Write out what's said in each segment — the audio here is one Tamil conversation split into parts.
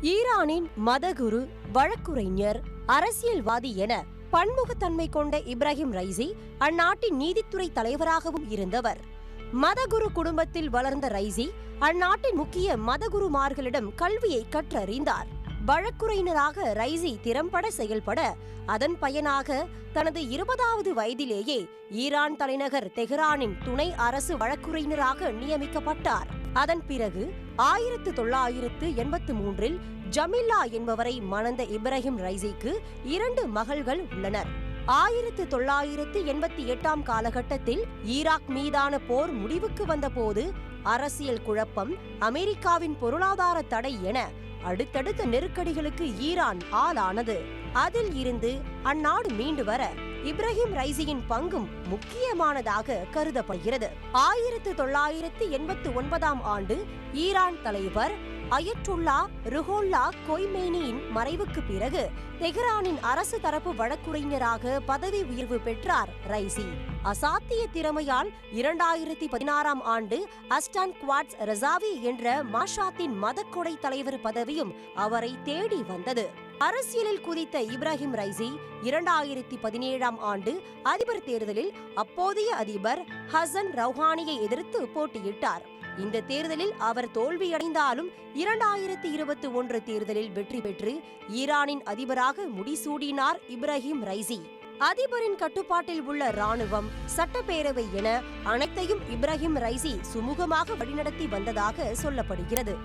ஈரானின் மதகுரு, வழக்குரைஞர், அரசியல்வாதி என பன்முகத்தன்மை கொண்ட இப்ராஹிம் ரைசி அந்நாட்டின் நீதித்துறை தலைவராகவும் இருந்தவர். மதகுரு குடும்பத்தில் வளர்ந்த ரைசி அந்நாட்டின் முக்கிய மதகுருமார்களிடம் கல்வியை கற்றறிந்தார். வழக்குரைஞராக ரைசி திறம்பட செயல்பட அதன் பயனாக தனது 20வது வயதிலேயே ஈரான் தலைநகர் தெஹ்ரானின் துணை அரசு வழக்குரைஞராக நியமிக்கப்பட்டார். அதன் பிறகு 1983இல் ஜமில்லா என்பவரை மணந்த இப்ராஹிம் ரைசிக்கு 2 மகள்கள் உள்ளனர். 1988ஆம் காலகட்டத்தில் ஈராக் மீதான போர் முடிவுக்கு வந்தபோது அரசியல் குழப்பம், அமெரிக்காவின் பொருளாதார தடை என அடுத்தடுத்த நெருக்கடிகளுக்கு ஈரான் ஆளானது. அதில் இருந்து அந்நாடு மீண்டு வர இப்ராஹிம் ரைசியின் பங்கும் முக்கியமானதாக கருதப்படுகிறது. 1989ஆம் ஆண்டு ஈரான் தலைவர் அயட்டுல்லா ருஹோல்லா கொய்மேனியின் மறைவுக்கு பிறகு தெஹ்ரானின் அரசு தரப்பு வழக்குரைஞராக பதவி உயர்வு பெற்றார் ரைசி. அசாத்திய திறமையால் 2016ஆம் ஆண்டு அஸ்டான் குவாட்ஸ் ரசாவி என்ற மாஷாத்தின் மதக்கொடை தலைவர் பதவியும் அவரை தேடி வந்தது. அரசியலில் குதித்த இப்ராஹிம் ரைசி 2017ஆம் ஆண்டு அதிபர் தேர்தலில் அப்போதைய அதிபர் ஹசன் ரௌஹானியை எதிர்த்து போட்டியிட்டார். இந்த தேர்தலில் அவர் தோல்வியடைந்தாலும் 2021 தேர்தலில் வெற்றி பெற்று ஈரானின் அதிபராக முடிசூடினார் இப்ராஹிம் ரைசி. அதிபரின் கட்டுப்பாட்டில் உள்ள ராணுவம், சட்டப்பேரவை என அனைத்தையும் இப்ராஹிம் ரைசி சுமூகமாக வழிநடத்தி வந்ததாக சொல்லப்படுகிறது.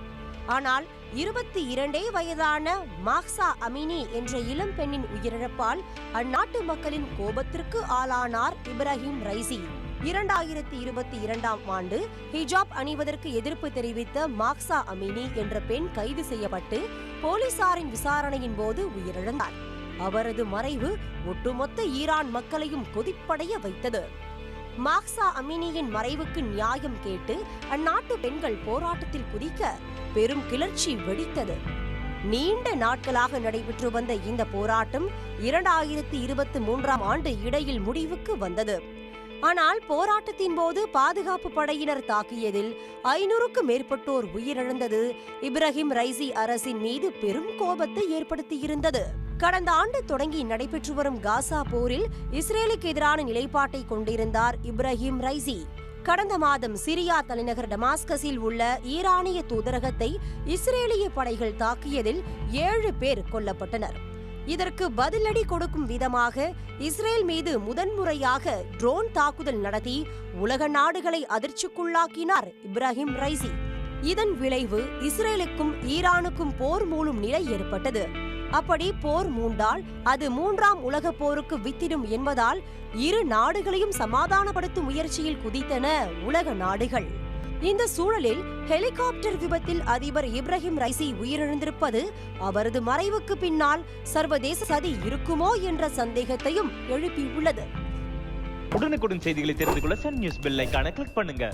ஆனால் 22 வயதான மாஹ்சா அமினி என்ற இளம் பெண்ணின் உயிரிழப்பால் அந்நாட்டு மக்களின் கோபத்திற்கு ஆளானார் இப்ராஹிம் ரைசி. 2022ஆம் ஆண்டு ஹிஜாப் அணிவதற்கு எதிர்ப்பு தெரிவித்த மாஹ்சா அமினி என்ற பெண் கைது செய்யப்பட்டு போலீசாரின் விசாரணையின் போது உயிரிழந்தார். அவரது மறைவு ஒட்டுமொத்த ஈரான் மக்களையும் கொதிப்படைய வைத்தது. மாஹ்சா அமினியின் மறைவுக்கு நியாயம் கேட்டு அந்நாட்டு பெண்கள் போராட்டத்தில் குதிக்க பெரும் கிளர்ச்சி வெடித்தது. நீண்ட நாட்களாக நடைபெற்று வந்த இந்த போராட்டம் 2023ஆம் ஆண்டு இடையில் முடிவுக்கு வந்தது. ஆனால் போராட்டத்தின் போது பாதுகாப்பு படையினர் தாக்கியதில் 500க்கும் மேற்பட்டோர் உயிரிழந்தது இப்ராஹிம் ரைசி அரசின் மீது பெரும் கோபத்தை ஏற்படுத்தியிருந்தது. கடந்த ஆண்டு தொடங்கி நடைபெற்று வரும் காசா போரில் இஸ்ரேலுக்கு எதிரான நிலைப்பாட்டை கொண்டிருந்தார் இப்ராஹிம் ரைசி. கடந்த மாதம் சிரியா தலைநகர் டமாஸ்கஸில் உள்ள ஈரானிய தூதரகத்தை இஸ்ரேலிய படைகள் தாக்கியதில் 7 பேர் கொல்லப்பட்டனர். இதற்கு பதிலடி கொடுக்கும் விதமாக இஸ்ரேல் மீது முதன்முறையாக ட்ரோன் தாக்குதல் நடத்தி உலக நாடுகளை அதிர்ச்சிக்குள்ளாக்கினார் இப்ராஹிம் ரைசி. இதன் விளைவு இஸ்ரேலுக்கும் ஈரானுக்கும் போர் மூளும் நிலை ஏற்பட்டது. அப்படி போர் மூண்டால் அது 3ஆம் உலக போருக்கு வித்திடும் என்பதால் இரு நாடுகளையும் சமாதானப்படுத்தும் முயற்சியில் குதித்தன உலக நாடுகள். இந்த சூழலில் ஹெலிகாப்டர் விபத்தில் அதிபர் இப்ராஹிம் ரைசி உயிரிழந்திருப்பது அவரது மறைவுக்கு பின்னால் சர்வதேச சதி இருக்குமோ என்ற சந்தேகத்தையும் எழுப்பியுள்ளது. உடனுக்குடன் செய்திகளை தெரிந்து கொள்ள சன் நியூஸ் பெல் ஐகானை கிளிக் பண்ணுங்க.